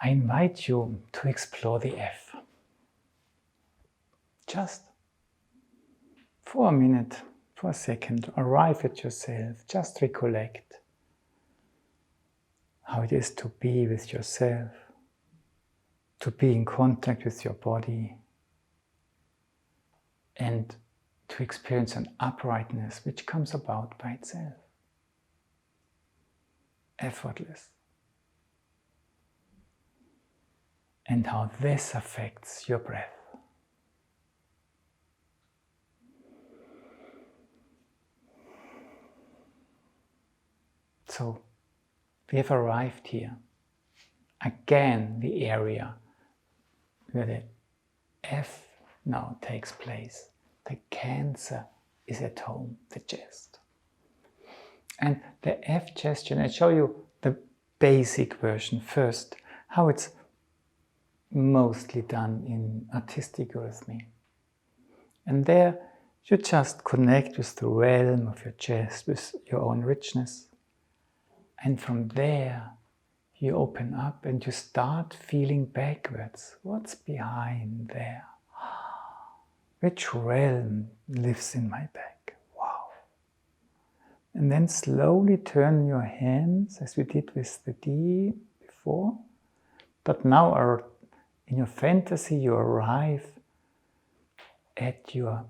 I invite you to explore the F. Just for a minute, for a second, arrive at yourself, just recollect how it is to be with yourself, to be in contact with your body, and to experience an uprightness which comes about by itself. Effortless. And how this affects your breath. So, we have arrived here. Again, the area where the F now takes place. The Cancer is at home, the chest. And the F gesture, and I show you the basic version first, how it's mostly done in artistic eurythmy. And there you just connect with the realm of your chest, with your own richness. And from there you open up and you start feeling backwards. What's behind there? Which realm lives in my back? Wow. And then slowly turn your hands, as we did with the D before. But now in your fantasy you arrive at your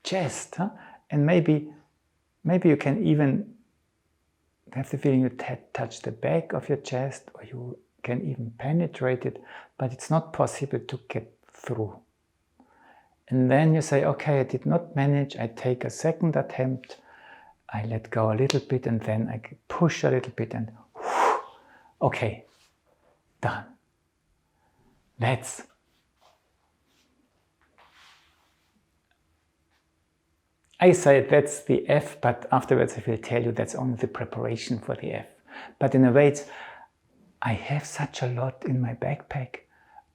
chest. And maybe you can even have the feeling you touch the back of your chest, or you can even penetrate it, but it's not possible to get through. And then you say, okay, I did not manage, I take a second attempt, I let go a little bit, and then I push a little bit, and whew, okay, done. I say that's the F, but afterwards I will tell you that's only the preparation for the F. But in a way, I have such a lot in my backpack.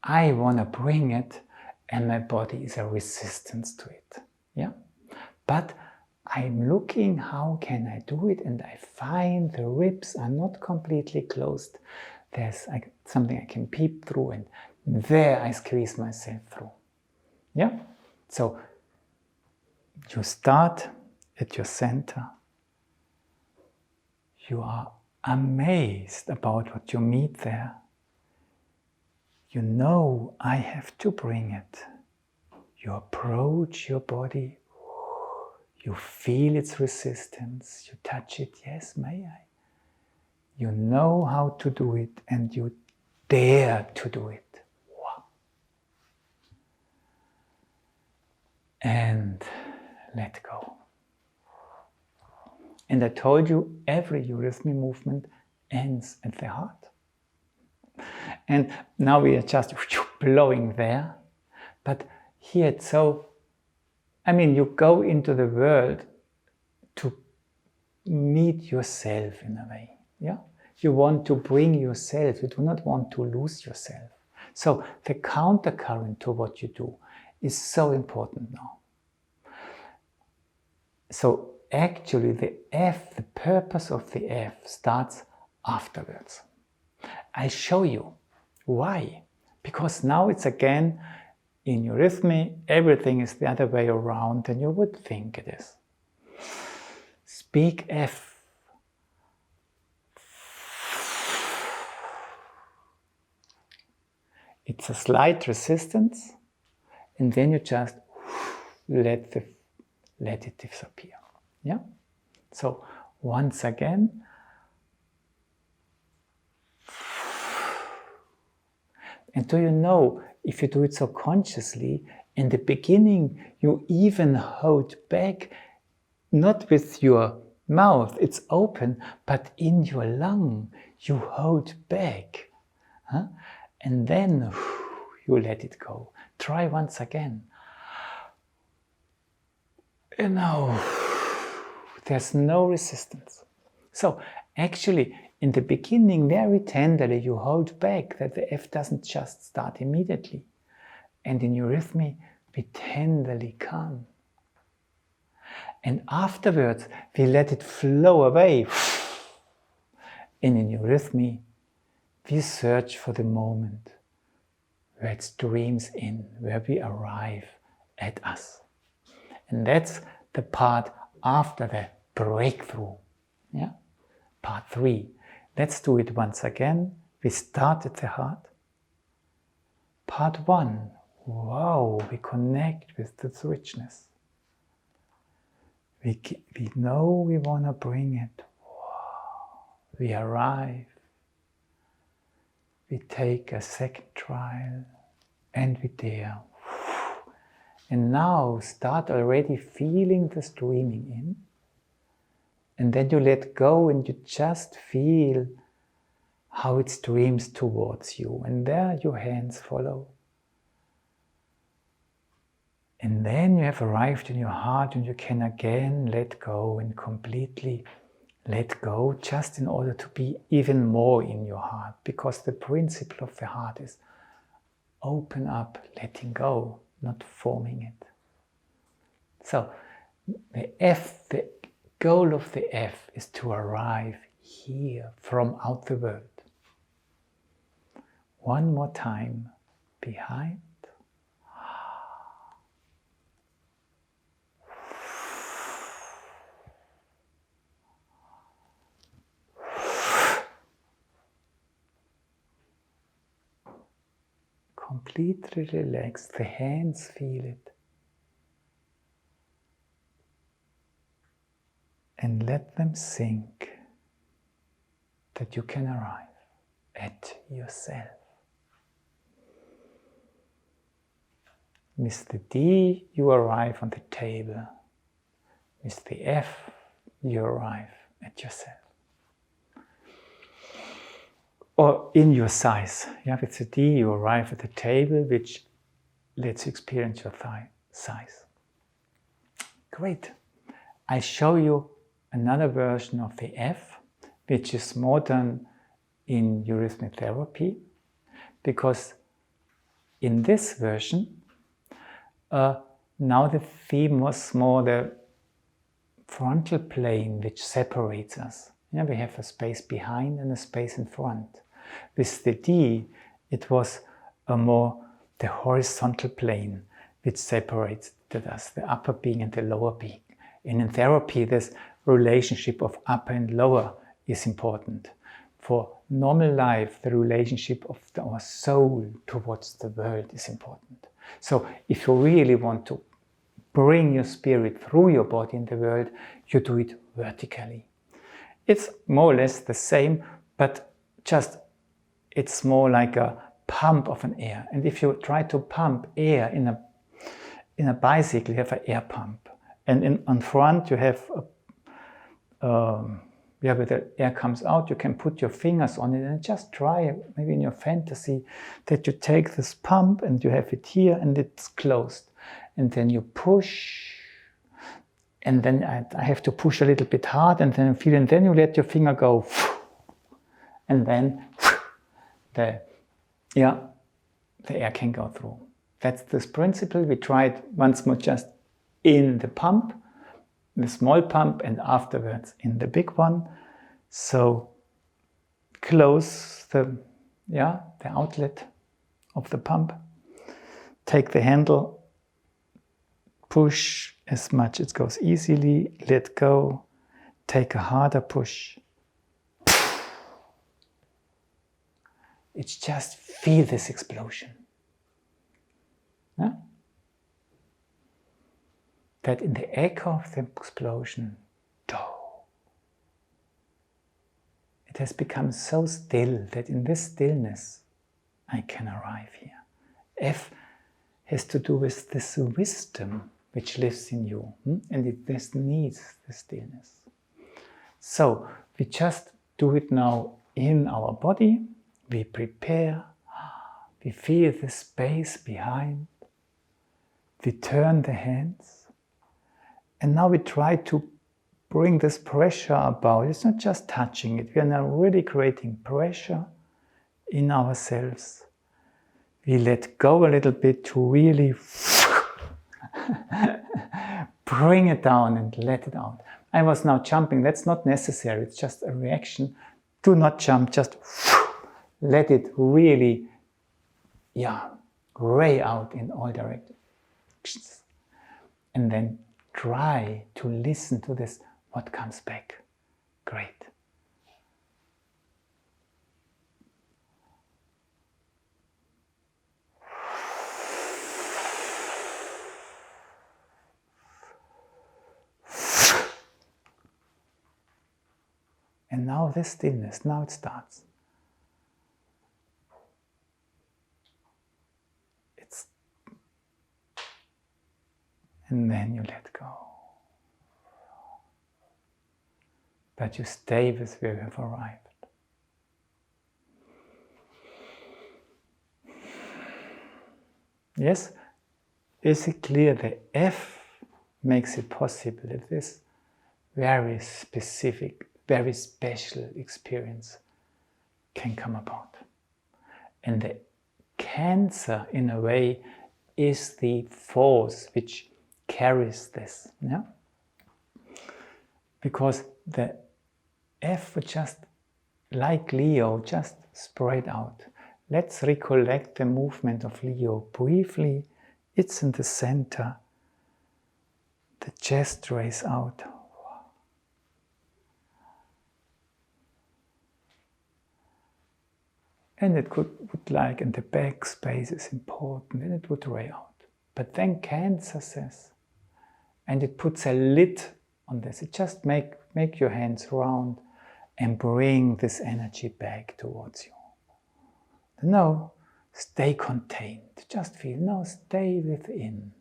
I want to bring it, and my body is a resistance to it. Yeah? But I'm looking, how can I do it? And I find the ribs are not completely closed. There's something I can peep through, and there I squeeze myself through. Yeah? So, you start at your center. You are amazed about what you meet there. You know, I have to bring it. You approach your body. You feel its resistance. You touch it. Yes, may I? You know how to do it, and you dare to do it. Wow. And let go. And I told you, every eurythmy movement ends at the heart. And now we are just blowing there. But here it's so, you go into the world to meet yourself in a way. Yeah? You want to bring yourself, you do not want to lose yourself. So the countercurrent to what you do is so important now. So actually the F, the purpose of the F starts afterwards. I show you why. Because now it's again, in eurythmy, everything is the other way around than you would think it is. Speak F. It's a slight resistance, and then you just let it disappear. Yeah? So once again, and do you know, if you do it so consciously, in the beginning you even hold back, not with your mouth, it's open, but in your lung you hold back. Huh? And then you let it go. Try once again. And now there's no resistance. So actually, in the beginning, very tenderly, you hold back that the F doesn't just start immediately. And in eurythmy, we tenderly come. And afterwards, we let it flow away. And in Eurythmy, we search for the moment where it streams in, where we arrive at us. And that's the part after the breakthrough. Yeah? Part 3. Let's do it once again. We start at the heart. Part 1. Wow, we connect with this richness. We know we want to bring it. Wow. We arrive. We take a second trial and we dare. And now start already feeling the streaming in. And then you let go and you just feel how it streams towards you. And there your hands follow. And then you have arrived in your heart and you can again let go and completely let go, just in order to be even more in your heart. Because the principle of the heart is open up, letting go, not forming it. So the goal of the F is to arrive here from out the world. One more time, behind. Completely relax, the hands feel it. And let them sink that you can arrive at yourself. With the D, you arrive on the table. With the F, you arrive at yourself. Or in your size. Yeah, with the D, you arrive at the table, which lets you experience your size. Great. I show you another version of the F, which is modern in Eurythmy therapy, because in this version, now the theme was more the frontal plane which separates us. Yeah, we have a space behind and a space in front. With the D, it was more the horizontal plane which separates us, the upper being and the lower being. And in therapy, this relationship of upper and lower is important. For normal life, the relationship of our soul towards the world is important. So if you really want to bring your spirit through your body in the world, you do it vertically. It's more or less the same, but just it's more like a pump of an air. And if you try to pump air in a bicycle, you have an air pump. And on front you have where the air comes out, you can put your fingers on it and just try, maybe in your fantasy, that you take this pump and you have it here and it's closed. And then you push, and then I have to push a little bit hard, and then you feel, and then you let your finger go, and then the air can go through. That's this principle. We tried once more just in the pump, the small pump, and afterwards in the big one. So close the outlet of the pump, take the handle, push as much as it goes easily, let go, take a harder push. It's just feel this explosion. Yeah? That in the echo of the explosion, it has become so still that in this stillness I can arrive here. F has to do with this wisdom which lives in you, and it just needs the stillness. So we just do it now in our body. We prepare, we feel the space behind, we turn the hands, and now we try to bring this pressure about. It's not just touching it, we are now really creating pressure in ourselves. We let go a little bit to really bring it down and let it out. I was now jumping, that's not necessary, it's just a reaction do not jump, just let it really, ray out in all directions. And then try to listen to this, what comes back. Great. And now this stillness, now it starts. And then you let go. But you stay with where you have arrived. Yes? Is it clear the F makes it possible that this very specific, very special experience can come about? And the Cancer, in a way, is the force which carries this, because the F would just, like Leo, just spread out. Let's recollect the movement of Leo briefly. It's in the center. The chest rays out. And it would and the back space is important, and it would ray out. But then Cancer says, and it puts a lid on this. It just make your hands round and bring this energy back towards you. No, stay contained. Just feel, no, stay within.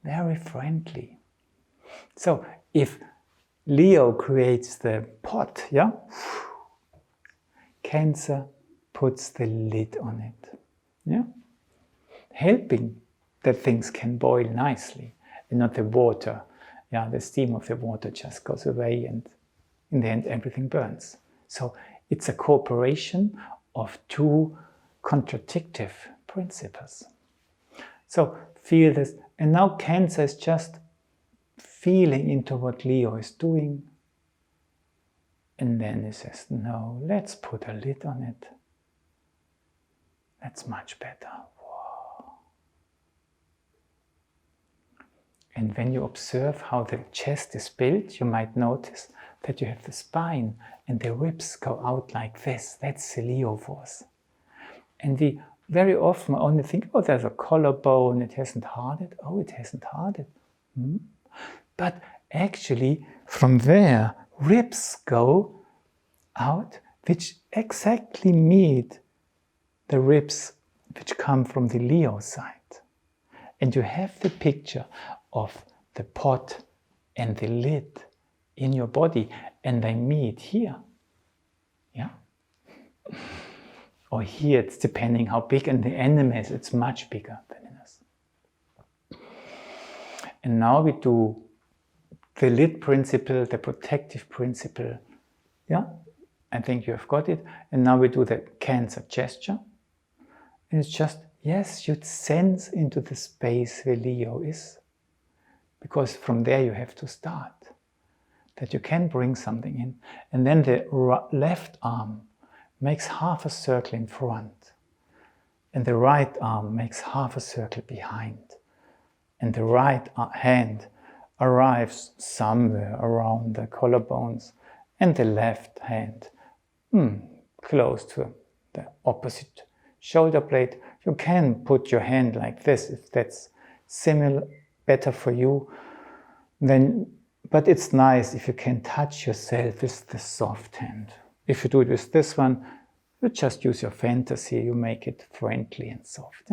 Very friendly. So if Leo creates the pot, Cancer puts the lid on it, helping that things can boil nicely, and not the water. The steam of the water just goes away, and in the end everything burns. So it's a cooperation of two contradictive principles. So feel this, and now Cancer is just feeling into what Leo is doing, and then he says, no, let's put a lid on it. That's much better. Whoa. And when you observe how the chest is built, you might notice that you have the spine and the ribs go out like this. That's the Leo force. And we very often only think, oh, there's a collarbone, it hasn't hardened. Oh, it hasn't hardened. But actually, from there, ribs go out, which exactly meet the ribs which come from the Leo side. And you have the picture of the pot and the lid in your body, and they meet here. Or here, it's depending how big, and the animals, it's much bigger than in us. And now we do the lid principle, the protective principle. I think you have got it. And now we do the Cancer gesture. And it's just, yes, you sense into the space where Leo is. Because from there you have to start. That you can bring something in. And then the left arm makes half a circle in front. And the right arm makes half a circle behind. And the right hand arrives somewhere around the collarbones. And the left hand, close to the opposite shoulder blade. You can put your hand like this if that's similar, better for you. But it's nice if you can touch yourself with the soft hand. If you do it with this one, you just use your fantasy, you make it friendly and soft.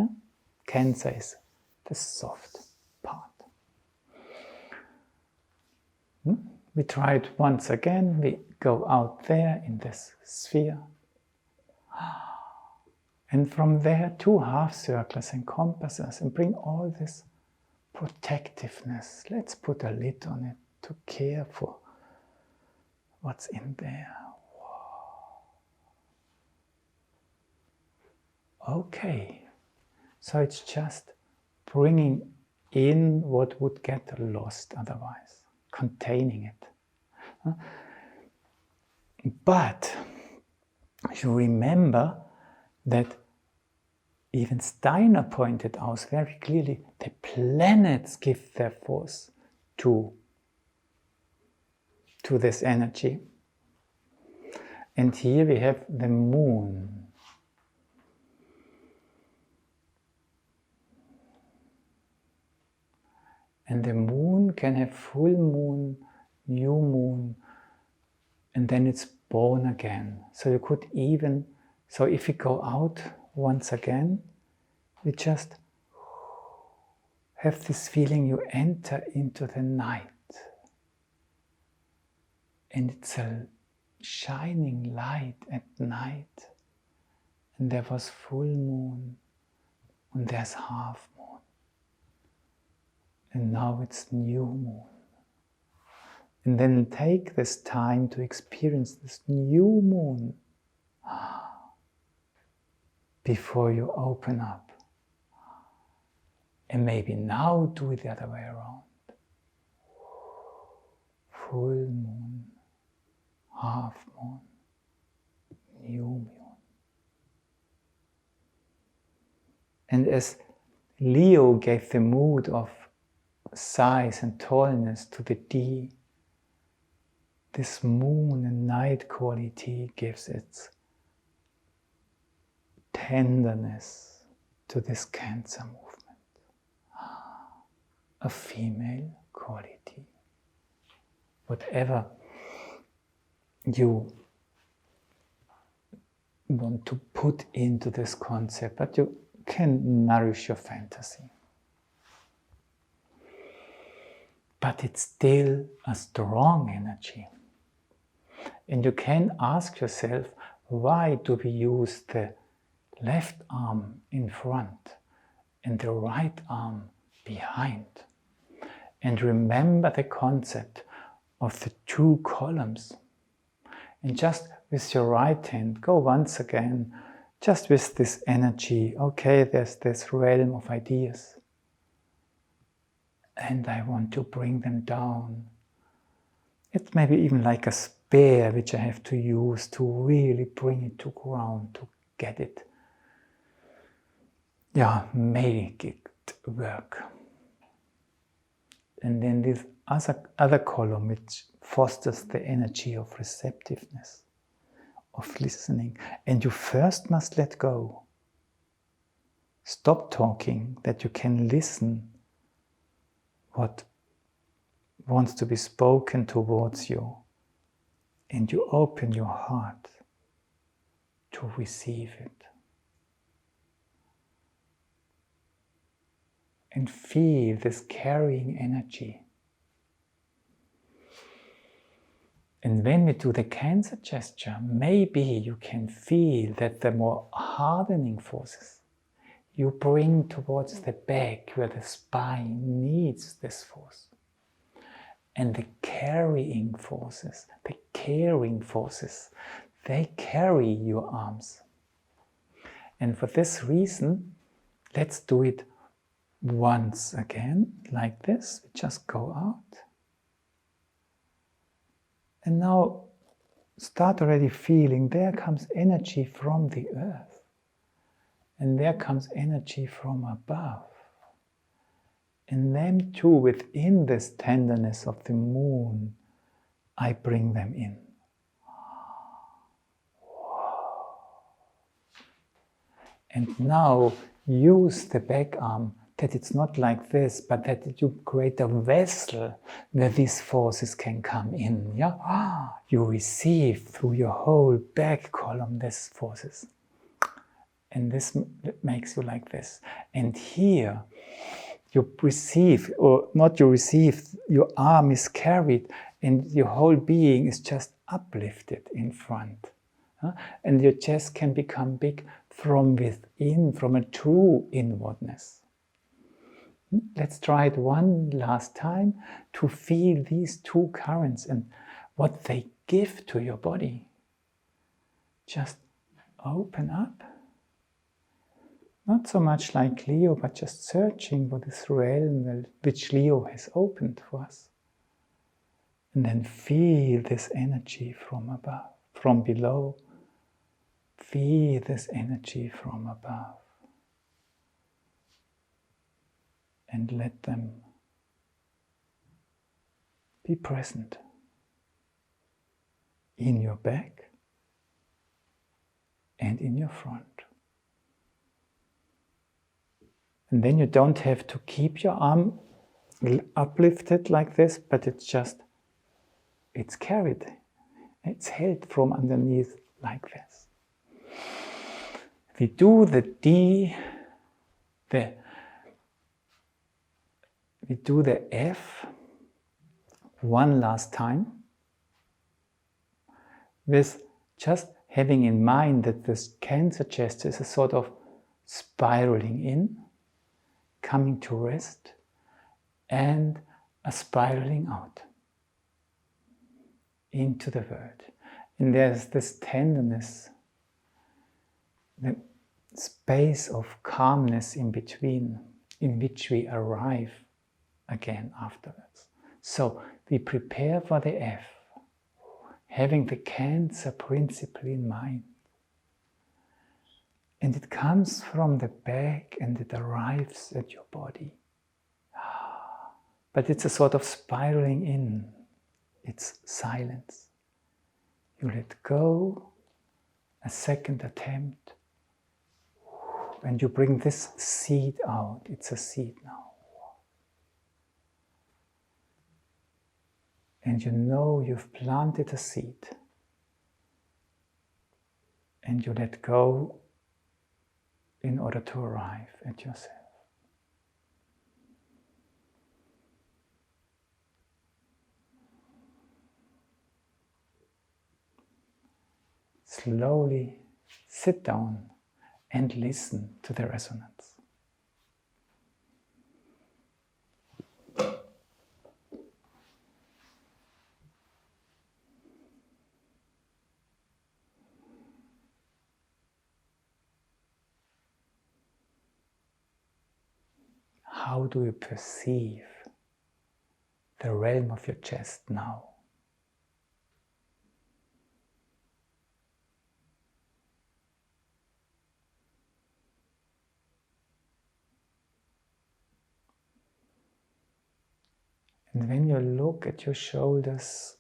Cancer is the soft part. We try it once again. We go out there in this sphere. And from there, 2 half circles encompass us and bring all this protectiveness. Let's put a lid on it to care for what's in there. Whoa. Okay, so it's just bringing in what would get lost otherwise, containing it. But you remember that even Steiner pointed out very clearly, the planets give their force to this energy. And here we have the moon. And the moon can have full moon, new moon, and then it's born again. So you could even, so if you go out once again, you just have this feeling you enter into the night. And it's a shining light at night. And there was full moon, and there's half moon. And now it's new moon. And then take this time to experience this new moon before you open up. And maybe now do it the other way around. Full moon, half moon, new moon. And as Leo gave the mood of size and tallness to the D, this moon and night quality gives its tenderness to this Cancer movement. A female quality. Whatever you want to put into this concept, but you can nourish your fantasy. But it's still a strong energy. And you can ask yourself, why do we use the left arm in front and the right arm behind? And remember the concept of the two columns. And just with your right hand, go once again, just with this energy. Okay, there's this realm of ideas. And I want to bring them down. It's maybe even like a spear which I have to use to really bring it to ground, to get it. Yeah, make it work. And then this other column which fosters the energy of receptiveness, of listening. And you first must let go. Stop talking, that you can listen what wants to be spoken towards you. And you open your heart to receive it. And feel this carrying energy. And when we do the Cancer gesture, maybe you can feel that the more hardening forces you bring towards the back, where the spine needs this force. And the carrying forces, the caring forces, they carry your arms. And for this reason, let's do it once again, like this. We just go out. And now start already feeling there comes energy from the earth. And there comes energy from above. And them too, within this tenderness of the moon, I bring them in. And now use the back arm, that it's not like this, but that you create a vessel where these forces can come in. Yeah? You receive through your whole back column these forces. And this makes you like this. And here you receive, or not you receive, your arm is carried and your whole being is just uplifted in front. And your chest can become big from within, from a true inwardness. Let's try it one last time to feel these two currents and what they give to your body. Just open up. Not so much like Leo, but just searching for this realm which Leo has opened for us. And then feel this energy from above. from below. Feel this energy from above. And let them be present in your back and in your front. And then you don't have to keep your arm uplifted like this, but it's carried. It's held from underneath like this. We do the F one last time with just having in mind that this Cancer gesture is a sort of spiraling in, coming to rest, and a spiraling out into the world. And there's this tenderness, the space of calmness in between, in which we arrive again afterwards. So we prepare for the F, having the Cancer principle in mind. And it comes from the back and it arrives at your body. But it's a sort of spiraling in. It's silence. You let go, a second attempt, and you bring this seed out. It's a seed now. And you know you've planted a seed. And you let go in order to arrive at yourself. Slowly sit down and listen to the resonance. How do you perceive the realm of your chest now? And when you look at your shoulders,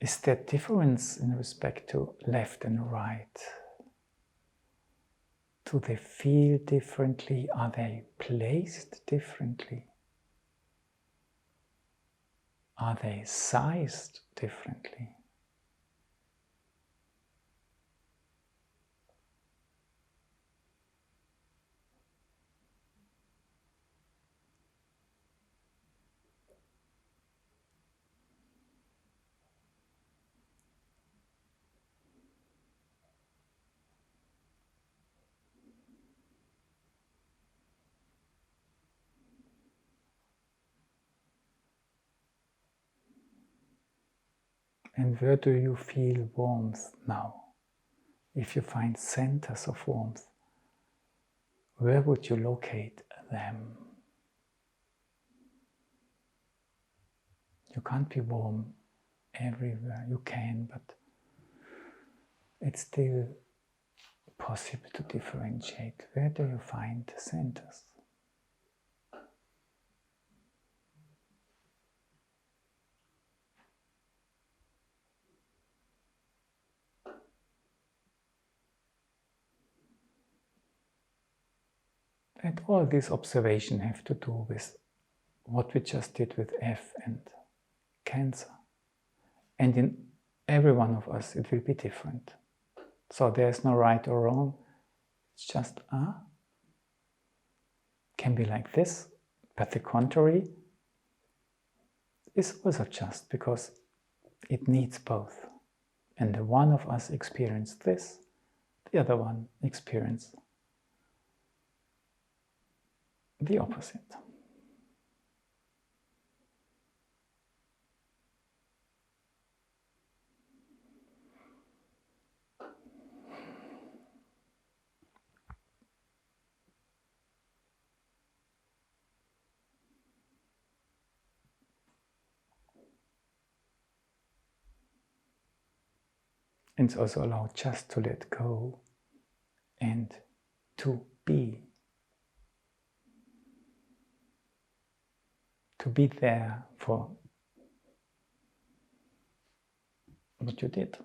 is there difference in respect to left and right? Do they feel differently? Are they placed differently? Are they sized differently? And where do you feel warmth now? If you find centers of warmth, where would you locate them? You can't be warm everywhere. You can, but it's still possible to differentiate. Where do you find the centers? And all these observations have to do with what we just did with F and Cancer. And in every one of us, it will be different. So there's no right or wrong. It's just, can be like this, but the contrary is also just, because it needs both. And the one of us experienced this, the other one experienced the opposite. And it's also allowed just to let go and to be. To be there for what you did.